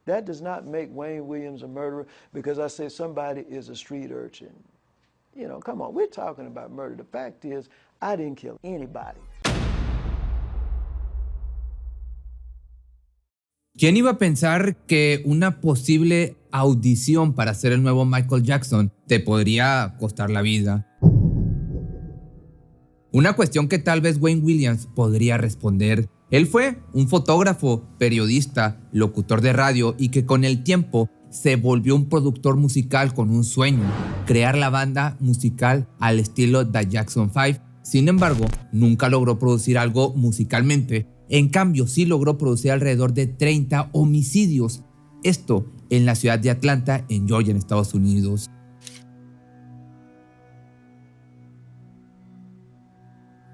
That does not make Wayne Williams a murderer because I say somebody is a street urchin. You know, come on, we're talking about murder. The fact is, I didn't kill anybody. ¿Quién iba a pensar que una posible audición para ser el nuevo Michael Jackson te podría costar la vida? Una cuestión que tal vez Wayne Williams podría responder. Él fue un fotógrafo, periodista, locutor de radio y que con el tiempo se volvió un productor musical con un sueño, crear la banda musical al estilo The Jackson 5. Sin embargo, nunca logró producir algo musicalmente. En cambio, sí logró producir alrededor de 30 homicidios. Esto en la ciudad de Atlanta, en Georgia, en Estados Unidos.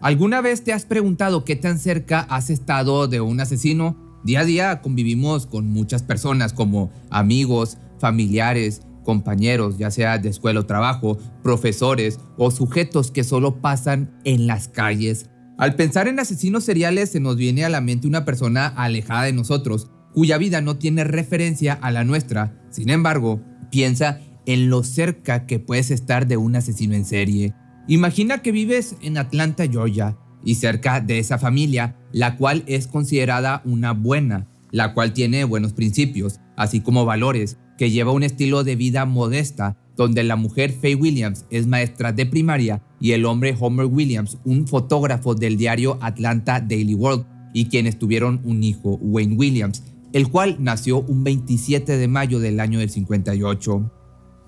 ¿Alguna vez te has preguntado qué tan cerca has estado de un asesino? Día a día convivimos con muchas personas como amigos, familiares, compañeros, ya sea de escuela o trabajo, profesores o sujetos que solo pasan en las calles. Al pensar en asesinos seriales se nos viene a la mente una persona alejada de nosotros, cuya vida no tiene referencia a la nuestra. Sin embargo, piensa en lo cerca que puedes estar de un asesino en serie. Imagina que vives en Atlanta, Georgia, y cerca de esa familia, la cual es considerada una buena, la cual tiene buenos principios, así como valores, que lleva un estilo de vida modesta, donde la mujer Faye Williams es maestra de primaria y el hombre Homer Williams, un fotógrafo del diario Atlanta Daily World, y quienes tuvieron un hijo, Wayne Williams, el cual nació un 27 de mayo del año del 58.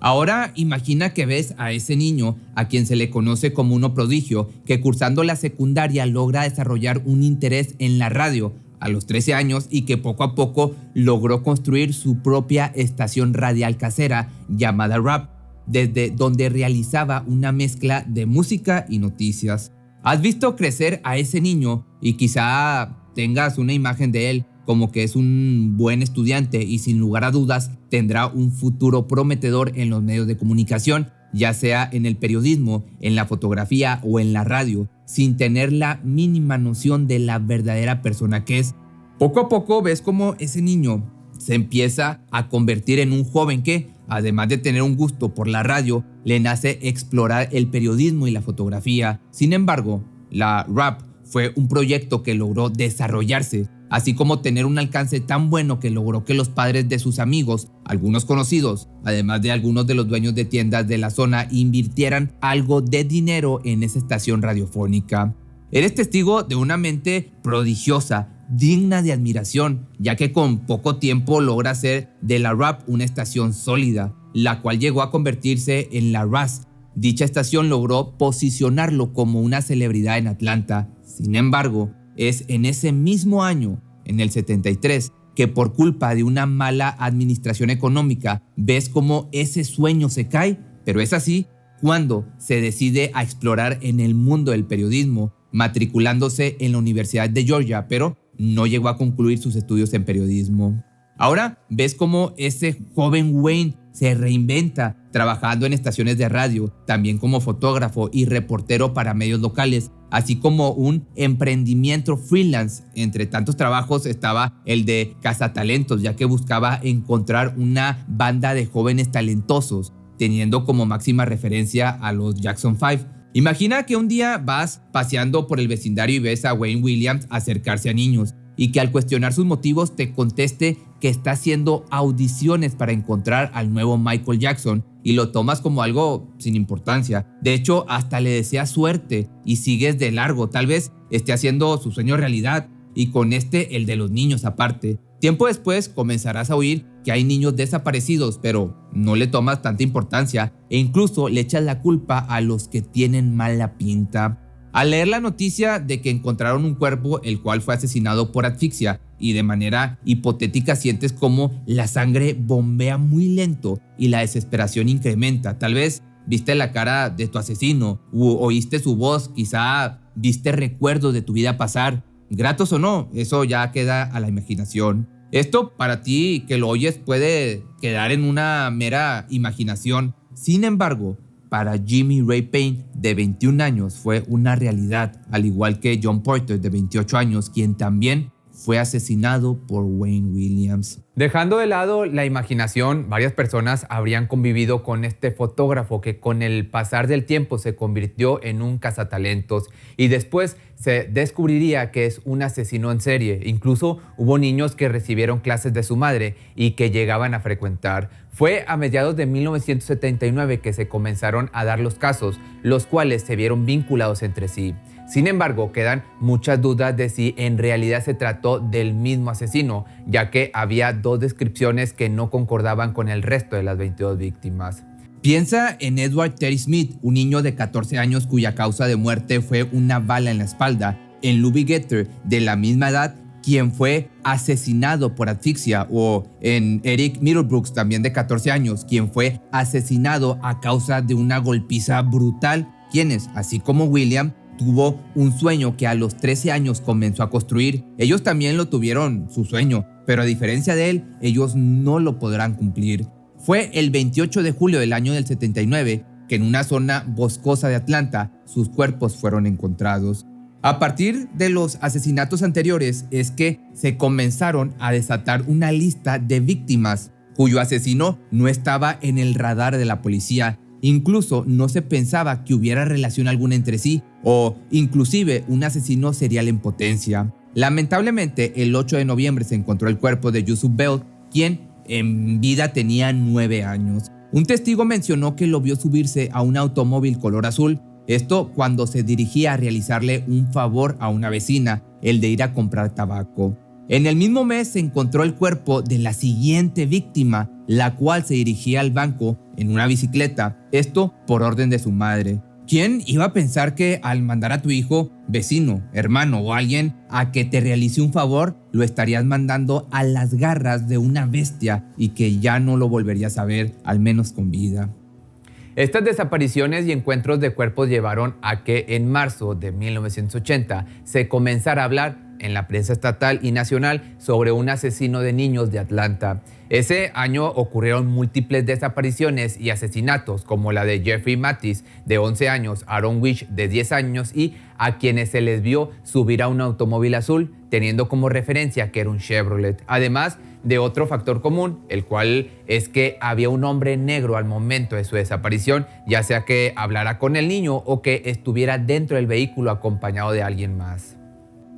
Ahora imagina que ves a ese niño, a quien se le conoce como uno prodigio, que cursando la secundaria logra desarrollar un interés en la radio a los 13 años y que poco a poco logró construir su propia estación radial casera llamada Rap, desde donde realizaba una mezcla de música y noticias. Has visto crecer a ese niño y quizá tengas una imagen de él como que es un buen estudiante y sin lugar a dudas tendrá un futuro prometedor en los medios de comunicación, ya sea en el periodismo, en la fotografía o en la radio, sin tener la mínima noción de la verdadera persona que es. Poco a poco ves cómo ese niño se empieza a convertir en un joven que, además de tener un gusto por la radio, le nace explorar el periodismo y la fotografía. Sin embargo, la Rap fue un proyecto que logró desarrollarse, así como tener un alcance tan bueno que logró que los padres de sus amigos, algunos conocidos, además de algunos de los dueños de tiendas de la zona, invirtieran algo de dinero en esa estación radiofónica. Eres testigo de una mente prodigiosa, digna de admiración, ya que con poco tiempo logra hacer de la Rap una estación sólida, la cual llegó a convertirse en la RAS. Dicha estación logró posicionarlo como una celebridad en Atlanta. Sin embargo, es en ese mismo año, en el 73, que por culpa de una mala administración económica ves cómo ese sueño se cae, pero es así cuando se decide a explorar en el mundo del periodismo, matriculándose en la Universidad de Georgia, pero no llegó a concluir sus estudios en periodismo. Ahora ves cómo ese joven Wayne se reinventa trabajando en estaciones de radio, también como fotógrafo y reportero para medios locales, así como un emprendimiento freelance. Entre tantos trabajos estaba el de cazatalentos, ya que buscaba encontrar una banda de jóvenes talentosos, teniendo como máxima referencia a los Jackson 5. Imagina que un día vas paseando por el vecindario y ves a Wayne Williams acercarse a niños y que al cuestionar sus motivos te conteste que está haciendo audiciones para encontrar al nuevo Michael Jackson y lo tomas como algo sin importancia. De hecho, hasta le deseas suerte y sigues de largo. Tal vez esté haciendo su sueño realidad y con el de los niños aparte. Tiempo después comenzarás a oír que hay niños desaparecidos, pero no le tomas tanta importancia e incluso le echas la culpa a los que tienen mala pinta. Al leer la noticia de que encontraron un cuerpo el cual fue asesinado por asfixia y de manera hipotética sientes como la sangre bombea muy lento y la desesperación incrementa. Tal vez viste la cara de tu asesino u oíste su voz, quizá viste recuerdos de tu vida pasar. Gratos o no, eso ya queda a la imaginación. Esto para ti que lo oyes puede quedar en una mera imaginación. Sin embargo, para Jimmy Ray Payne, de 21 años, fue una realidad, al igual que John Porter, de 28 años, quien también fue asesinado por Wayne Williams. Dejando de lado la imaginación, varias personas habrían convivido con este fotógrafo que con el pasar del tiempo se convirtió en un cazatalentos y después se descubriría que es un asesino en serie. Incluso hubo niños que recibieron clases de su madre y que llegaban a frecuentar. Fue a mediados de 1979 que se comenzaron a dar los casos, los cuales se vieron vinculados entre sí. Sin embargo, quedan muchas dudas de si en realidad se trató del mismo asesino, ya que había dos descripciones que no concordaban con el resto de las 22 víctimas. Piensa en Edward Terry Smith, un niño de 14 años cuya causa de muerte fue una bala en la espalda, en Louis Getter, de la misma edad, quien fue asesinado por asfixia, o en Eric Middlebrooks, también de 14 años, quien fue asesinado a causa de una golpiza brutal, quienes, así como William, tuvo un sueño que a los 13 años comenzó a construir. Ellos también lo tuvieron, su sueño, pero a diferencia de él, ellos no lo podrán cumplir. Fue el 28 de julio del año del 79 que en una zona boscosa de Atlanta sus cuerpos fueron encontrados. A partir de los asesinatos anteriores es que se comenzaron a desatar una lista de víctimas cuyo asesino no estaba en el radar de la policía. Incluso no se pensaba que hubiera relación alguna entre sí o inclusive un asesino serial en potencia. Lamentablemente, el 8 de noviembre se encontró el cuerpo de Yusuf Bell, quien en vida tenía 9 años. Un testigo mencionó que lo vio subirse a un automóvil color azul, esto cuando se dirigía a realizarle un favor a una vecina, el de ir a comprar tabaco. En el mismo mes se encontró el cuerpo de la siguiente víctima, la cual se dirigía al banco en una bicicleta, esto por orden de su madre. ¿Quién iba a pensar que al mandar a tu hijo, vecino, hermano o alguien a que te realice un favor, lo estarías mandando a las garras de una bestia y que ya no lo volverías a ver, al menos con vida? Estas desapariciones y encuentros de cuerpos llevaron a que en marzo de 1980 se comenzara a hablar en la prensa estatal y nacional sobre un asesino de niños de Atlanta. Ese año ocurrieron múltiples desapariciones y asesinatos, como la de Jeffrey Mathis, de 11 años, Aaron Wish, de 10 años, y a quienes se les vio subir a un automóvil azul, teniendo como referencia que era un Chevrolet. Además de otro factor común, el cual es que había un hombre negro al momento de su desaparición, ya sea que hablara con el niño o que estuviera dentro del vehículo acompañado de alguien más.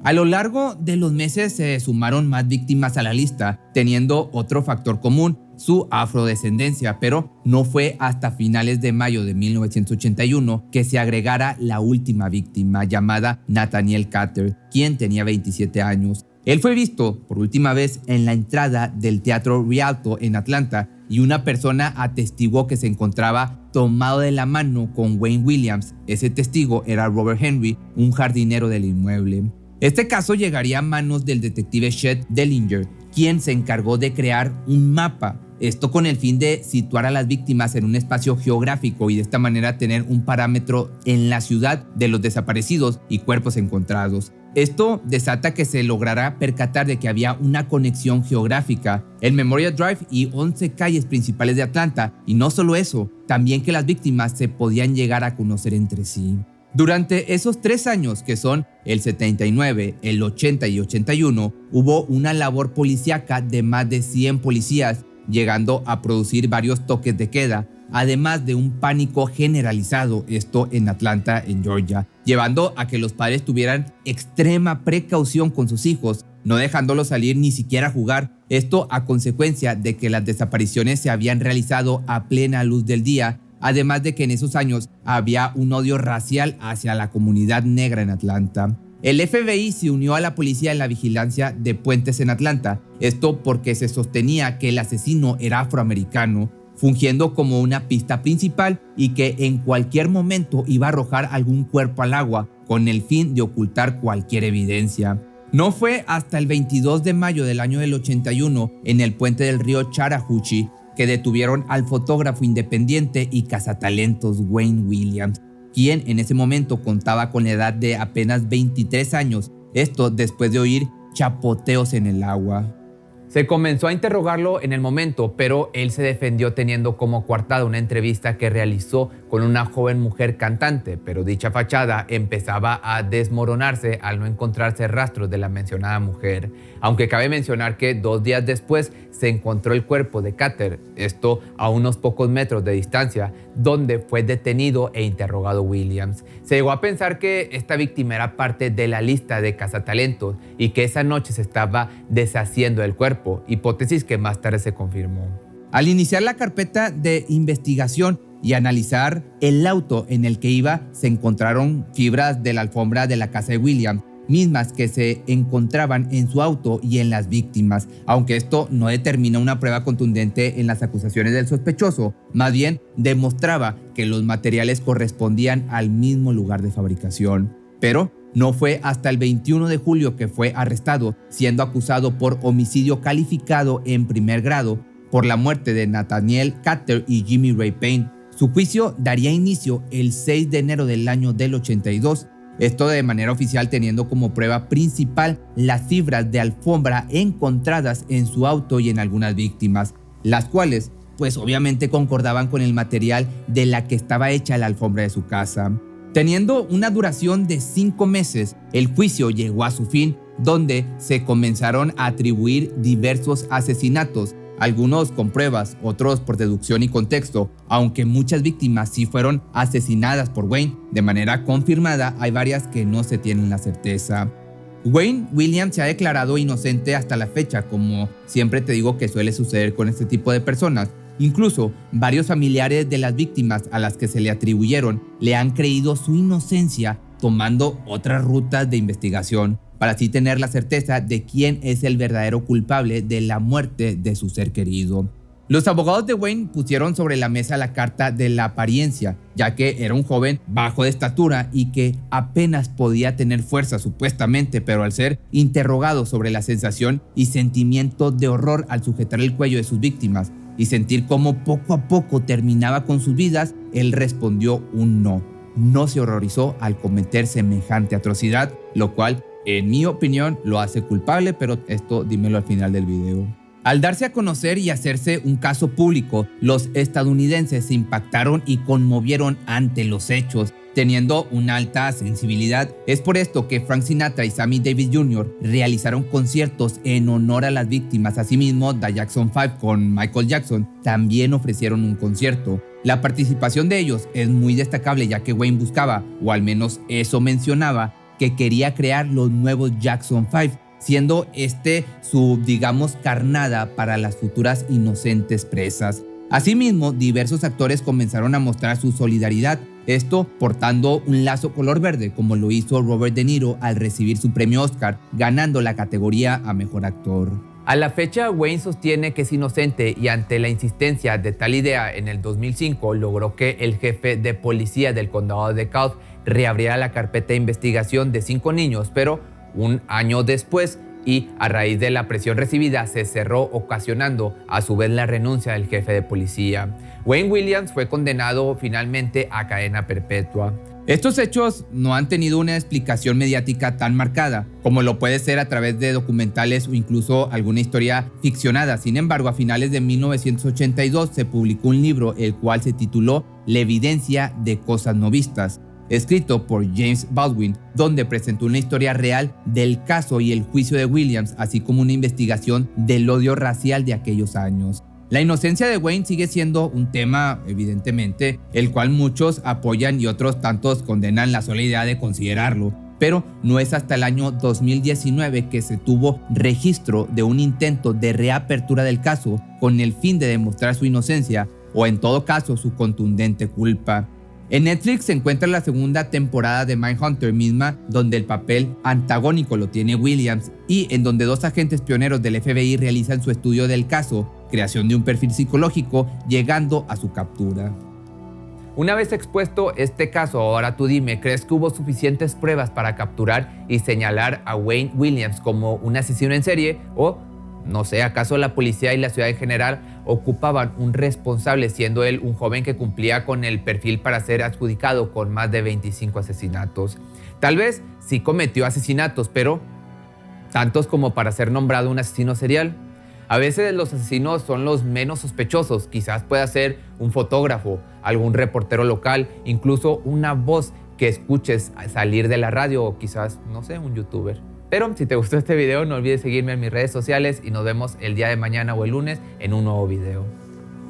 A lo largo de los meses se sumaron más víctimas a la lista, teniendo otro factor común, su afrodescendencia, pero no fue hasta finales de mayo de 1981 que se agregara la última víctima, llamada Nathaniel Carter, quien tenía 27 años. Él fue visto por última vez en la entrada del Teatro Rialto en Atlanta y una persona atestiguó que se encontraba tomado de la mano con Wayne Williams. Ese testigo era Robert Henry, un jardinero del inmueble. Este caso llegaría a manos del detective Chet Dellinger, quien se encargó de crear un mapa, esto con el fin de situar a las víctimas en un espacio geográfico y de esta manera tener un parámetro en la ciudad de los desaparecidos y cuerpos encontrados. Esto desata que se logrará percatar de que había una conexión geográfica, el Memorial Drive y 11 calles principales de Atlanta, y no solo eso, también que las víctimas se podían llegar a conocer entre sí. Durante esos 3 años, que son el 79, el 80 y 81, hubo una labor policíaca de más de 100 policías, llegando a producir varios toques de queda, además de un pánico generalizado, esto en Atlanta, en Georgia, llevando a que los padres tuvieran extrema precaución con sus hijos, no dejándolos salir ni siquiera a jugar, esto a consecuencia de que las desapariciones se habían realizado a plena luz del día, además de que en esos años había un odio racial hacia la comunidad negra en Atlanta. El FBI se unió a la policía en la vigilancia de puentes en Atlanta, esto porque se sostenía que el asesino era afroamericano, fungiendo como una pista principal y que en cualquier momento iba a arrojar algún cuerpo al agua con el fin de ocultar cualquier evidencia. No fue hasta el 22 de mayo del año del 81 en el puente del río Chattahoochee que detuvieron al fotógrafo independiente y cazatalentos Wayne Williams, quien en ese momento contaba con la edad de apenas 23 años, esto después de oír chapoteos en el agua. Se comenzó a interrogarlo en el momento, pero él se defendió teniendo como coartada una entrevista que realizó con una joven mujer cantante, pero dicha fachada empezaba a desmoronarse al no encontrarse rastros de la mencionada mujer. Aunque cabe mencionar que 2 días después se encontró el cuerpo de Carter, esto a unos pocos metros de distancia, donde fue detenido e interrogado Williams. Se llegó a pensar que esta víctima era parte de la lista de cazatalentos y que esa noche se estaba deshaciendo del cuerpo, hipótesis que más tarde se confirmó. Al iniciar la carpeta de investigación y analizar el auto en el que iba, se encontraron fibras de la alfombra de la casa de Williams, mismas que se encontraban en su auto y en las víctimas. Aunque esto no determina una prueba contundente en las acusaciones del sospechoso, más bien demostraba que los materiales correspondían al mismo lugar de fabricación. Pero no fue hasta el 21 de julio que fue arrestado, siendo acusado por homicidio calificado en primer grado por la muerte de Nathaniel Carter y Jimmy Ray Payne. Su juicio daría inicio el 6 de enero del año del 82, esto de manera oficial teniendo como prueba principal las fibras de alfombra encontradas en su auto y en algunas víctimas, las cuales pues obviamente concordaban con el material de la que estaba hecha la alfombra de su casa. Teniendo una duración de 5 meses, el juicio llegó a su fin, donde se comenzaron a atribuir diversos asesinatos, algunos con pruebas, otros por deducción y contexto. Aunque muchas víctimas sí fueron asesinadas por Wayne de manera confirmada, hay varias que no se tienen la certeza. Wayne Williams se ha declarado inocente hasta la fecha, como siempre te digo que suele suceder con este tipo de personas. Incluso varios familiares de las víctimas a las que se le atribuyeron le han creído su inocencia, tomando otras rutas de investigación para así tener la certeza de quién es el verdadero culpable de la muerte de su ser querido. Los abogados de Wayne pusieron sobre la mesa la carta de la apariencia, ya que era un joven bajo de estatura y que apenas podía tener fuerza supuestamente, pero al ser interrogado sobre la sensación y sentimiento de horror al sujetar el cuello de sus víctimas y sentir cómo poco a poco terminaba con sus vidas, él respondió un no. No se horrorizó al cometer semejante atrocidad, lo cual, en mi opinión, lo hace culpable, pero esto dímelo al final del video. Al darse a conocer y hacerse un caso público, los estadounidenses se impactaron y conmovieron ante los hechos, teniendo una alta sensibilidad. Es por esto que Frank Sinatra y Sammy Davis Jr. realizaron conciertos en honor a las víctimas. Asimismo, The Jackson 5 con Michael Jackson también ofrecieron un concierto. La participación de ellos es muy destacable, ya que Wayne buscaba, o al menos eso mencionaba, que quería crear los nuevos Jackson 5, siendo su, digamos, carnada para las futuras inocentes presas. Asimismo, diversos actores comenzaron a mostrar su solidaridad, esto portando un lazo color verde, como lo hizo Robert De Niro al recibir su premio Oscar, ganando la categoría a Mejor Actor. A la fecha, Wayne sostiene que es inocente y ante la insistencia de tal idea en el 2005 logró que el jefe de policía del condado de DeKalb reabriera la carpeta de investigación de 5 niños, pero un año después y a raíz de la presión recibida se cerró, ocasionando a su vez la renuncia del jefe de policía. Wayne Williams fue condenado finalmente a cadena perpetua. Estos hechos no han tenido una explicación mediática tan marcada, como lo puede ser a través de documentales o incluso alguna historia ficcionada. Sin embargo, a finales de 1982 se publicó un libro, el cual se tituló La evidencia de cosas no vistas, escrito por James Baldwin, donde presentó una historia real del caso y el juicio de Williams, así como una investigación del odio racial de aquellos años. La inocencia de Wayne sigue siendo un tema, evidentemente, el cual muchos apoyan y otros tantos condenan la sola idea de considerarlo, pero no es hasta el año 2019 que se tuvo registro de un intento de reapertura del caso con el fin de demostrar su inocencia o en todo caso su contundente culpa. En Netflix se encuentra la segunda temporada de Mindhunter misma, donde el papel antagónico lo tiene Williams y en donde 2 agentes pioneros del FBI realizan su estudio del caso, creación de un perfil psicológico, llegando a su captura. Una vez expuesto este caso, ahora tú dime, ¿crees que hubo suficientes pruebas para capturar y señalar a Wayne Williams como un asesino en serie? O, no sé, ¿acaso la policía y la ciudad en general ocupaban un responsable, siendo él un joven que cumplía con el perfil para ser adjudicado con más de 25 asesinatos? Tal vez sí cometió asesinatos, pero ¿tantos como para ser nombrado un asesino serial? A veces los asesinos son los menos sospechosos, quizás pueda ser un fotógrafo, algún reportero local, incluso una voz que escuches salir de la radio o quizás, no sé, un youtuber. Pero si te gustó este video, no olvides seguirme en mis redes sociales y nos vemos el día de mañana o el lunes en un nuevo video.